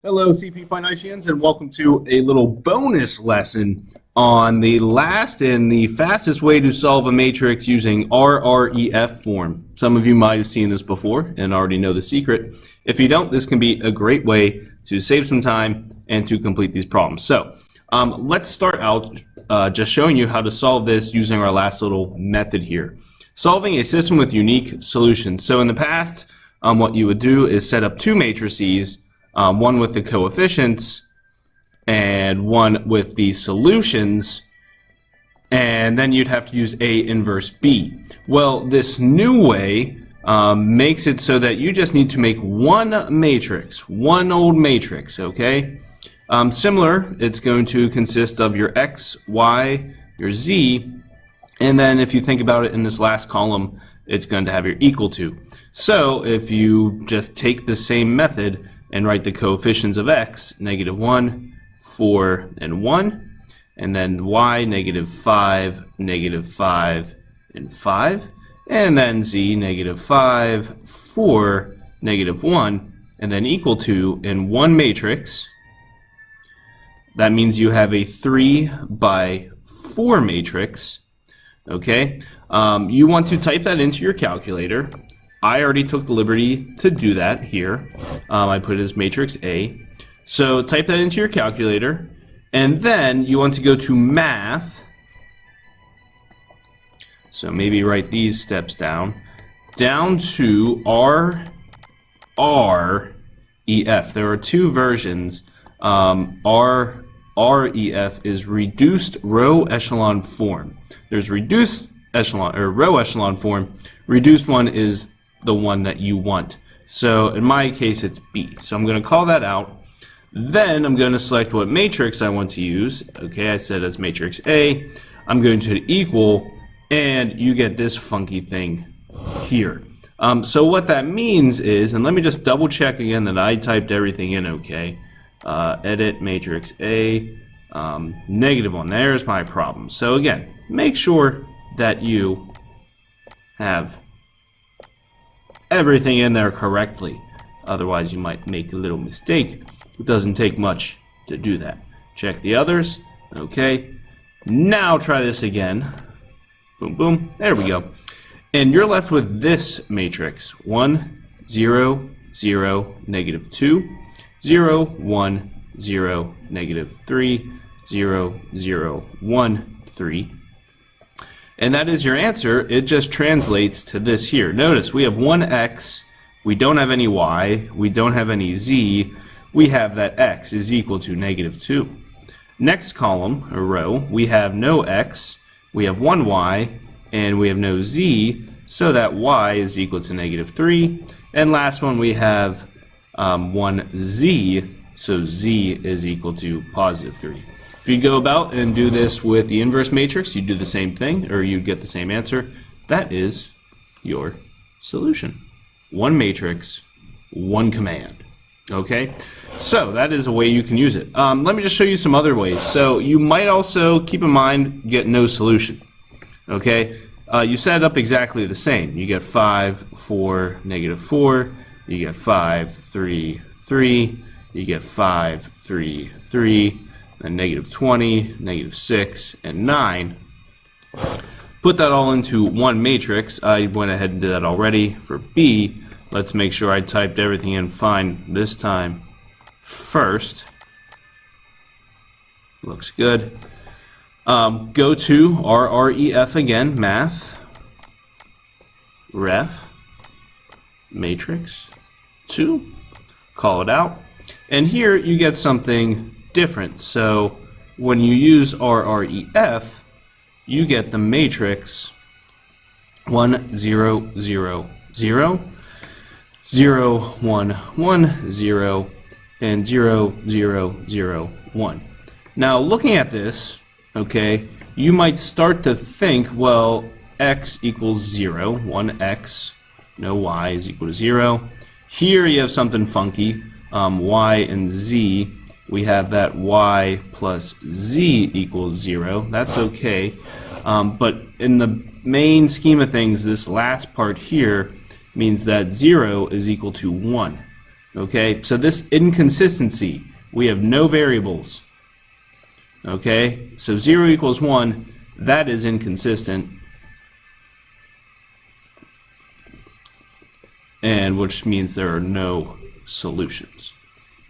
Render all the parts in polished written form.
Hello, CP Finitians, and welcome to a little bonus lesson on the last and the fastest way to solve a matrix using RREF form. Some of you might have seen this before and already know the secret. If you don't, this can be a great way to save some time and to complete these problems. So let's start out just showing you how to solve this using our last little method here. Solving a system with unique solutions. So in the past, what you would do is set up two matrices, one with the coefficients and one with the solutions, and then you'd have to use A inverse B. Well, this new way makes it so that you just need to make one matrix, one old matrix, okay? Similar, it's going to consist of your X, Y, your Z, and then if you think about it in this last column, it's going to have your equal to. So if you just take the same method and write the coefficients of X, -1, 4, and 1, and then Y, -5, -5, and 5, and then Z, -5, 4, -1, and then equal to in one matrix. That means you have a 3 by 4 matrix. Okay, you want to type that into your calculator. I already took the liberty to do that here. I put it as matrix A. So type that into your calculator, and then you want to go to math. So maybe write these steps down to RREF. There are two versions. RREF is reduced row echelon form. There's reduced echelon or row echelon form. Reduced one is the one that you want. So in my case it's B. So I'm going to call that out. Then I'm going to select what matrix I want to use. Okay, I said as matrix A. I'm going to hit equal, and you get this funky thing here. So what that means is, and let me just double check again that I typed everything in okay. Edit matrix A, -1. There's my problem. So again, make sure that you have everything in there correctly. Otherwise, you might make a little mistake. It doesn't take much to do that. Check the others. Okay. Now try this again. Boom, boom. There we go. And you're left with this matrix: 1, 0, 0, -2, 0, 1, 0, -3, 0, 0, 1, 3. And that is your answer. It just translates to this here. Notice we have one X, we don't have any Y, we don't have any Z, we have that X is equal to -2. Next column, or row, we have no X, we have one Y, and we have no Z, so that Y is equal to -3. And last one we have one Z, so Z is equal to +3. If you go about and do this with the inverse matrix, you do the same thing, or you get the same answer. That is your solution. One matrix, one command. Okay, so that is a way you can use it. Let me just show you some other ways. So you might also keep in mind get no solution. Okay, you set it up exactly the same. You get 5, 4, -4. You get 5, 3, 3. You get 5, 3, 3. And -20, -6, and 9. Put that all into one matrix. I went ahead and did that already for B. Let's make sure I typed everything in fine this time first. Looks good. Go to RREF again, math, ref, matrix 2, call it out, and here you get something different. So when you use RREF, you get the matrix 1, 0, 0, 0, 0, 1, 1, 0, and 0, 0, 0, 1. Now looking at this, okay, you might start to think, well, X equals 0, 1X, no Y is equal to 0. Here you have something funky, Y and Z. We have that Y plus Z equals 0. That's okay. But in the main scheme of things, this last part here means that 0 is equal to 1. Okay, so this inconsistency, we have no variables. Okay, so 0 equals 1, that is inconsistent. And which means there are no solutions.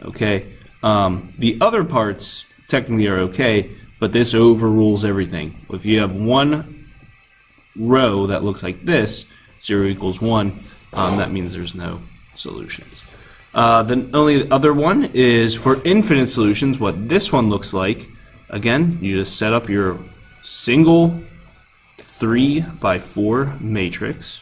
Okay, the other parts technically are okay, but this overrules everything. If you have one row that looks like this, 0 equals 1, that means there's no solutions. The only other one is for infinite solutions, what this one looks like. Again, you just set up your single 3x4 matrix.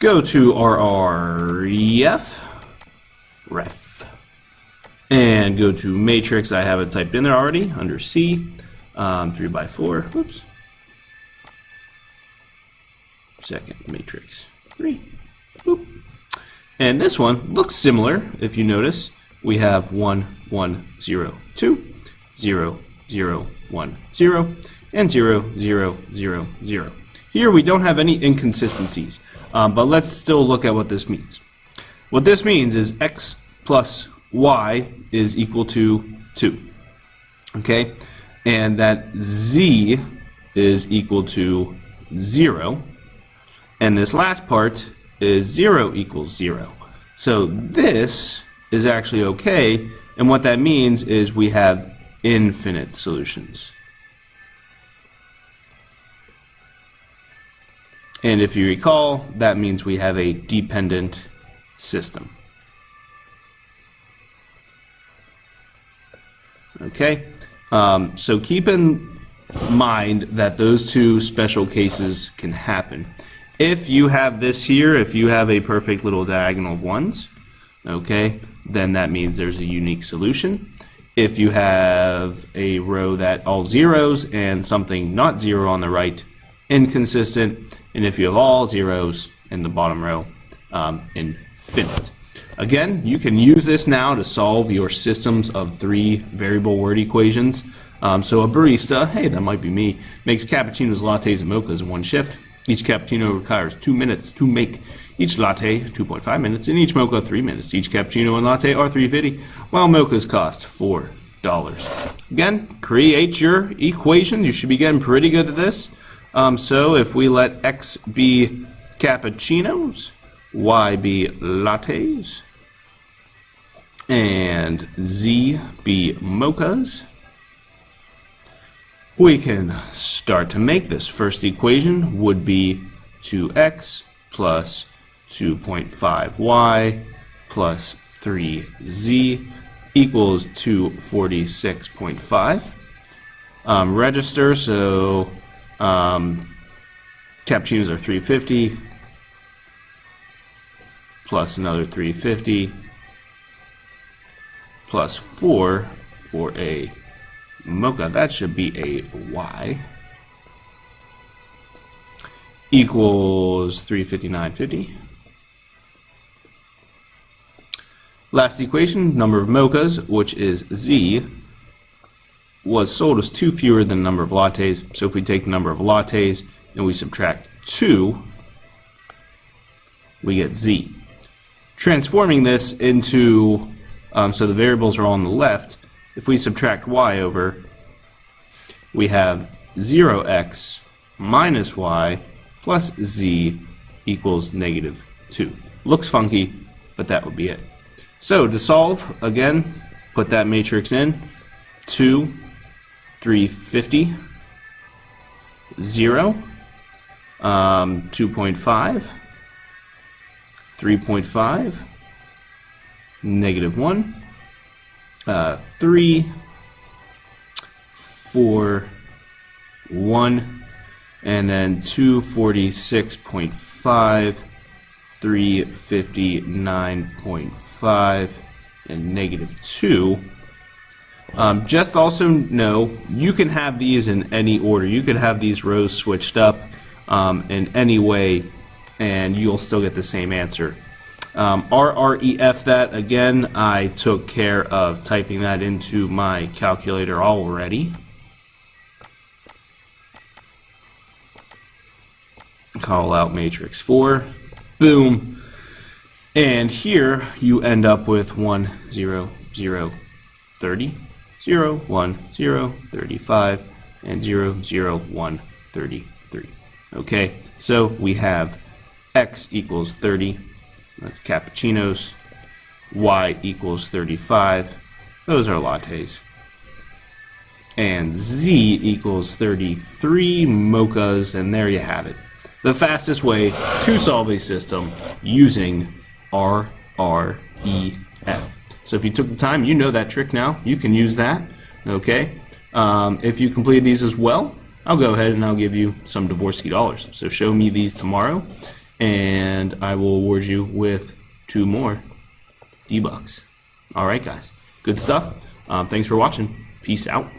Go to ref, and go to matrix. I have it typed in there already under C, 3x4. Oops. Second matrix 3. Boop. And this one looks similar. If you notice, we have 1, 1, 0, 2, 0, 0, 1, 0, and 0, 0, 0, 0. Here we don't have any inconsistencies, but let's still look at what this means. What this means is x plus y is equal to 2, okay? And that z is equal to 0, and this last part is 0 equals 0. So this is actually okay, and what that means is we have infinite solutions. And if you recall, that means we have a dependent system. Okay, so keep in mind that those two special cases can happen. If you have this here, if you have a perfect little diagonal of 1s, okay, then that means there's a unique solution. If you have a row that all 0s and something not 0 on the right, inconsistent. And if you have all 0s in the bottom row, infinite. Again, you can use this now to solve your systems of 3 variable word equations. So a barista, hey, that might be me, makes cappuccinos, lattes, and mochas in one shift. Each cappuccino requires 2 minutes to make. Each latte, 2.5 minutes, and each mocha, 3 minutes. Each cappuccino and latte are $3.50, while mochas cost $4. Again, create your equation. You should be getting pretty good at this. So if we let x be cappuccinos, y be lattes, and z be mochas, we can start to make this. First equation would be 2x plus 2.5y plus 3z equals 246.5. Register, so cappuccinos are $3.50 plus another $3.50 plus 4 for a mocha. That should be a y equals 359.50. Last equation, number of mochas, which is z, was sold as 2 fewer than the number of lattes. So if we take the number of lattes and we subtract 2, we get z. Transforming this into, so the variables are all on the left, if we subtract y over, we have 0x minus y plus z equals -2. Looks funky, but that would be it. So to solve, again, put that matrix in. 2, 350, 0, 2.5, 3.5, -1, 3, 4, 1, and then 246.5, 359.5, and -2. Just also know you can have these in any order. You could have these rows switched up in any way, and you'll still get the same answer. RREF that, again, I took care of typing that into my calculator already. call out matrix 4, boom, and here you end up with 1, 0, 0, 30, 0, 1, 0, 35, and 0, 0, 1, 33. Okay, so we have x equals 30, that's cappuccinos, y equals 35, those are lattes, and z equals 33 mochas, and there you have it. The fastest way to solve a system using RREF. So if you took the time, you know that trick now. You can use that, okay? If you complete these as well, I'll go ahead and I'll give you some Dvorsky dollars. So show me these tomorrow, and I will award you with 2 more D-Bucks. All right, guys. Good stuff. Thanks for watching. Peace out.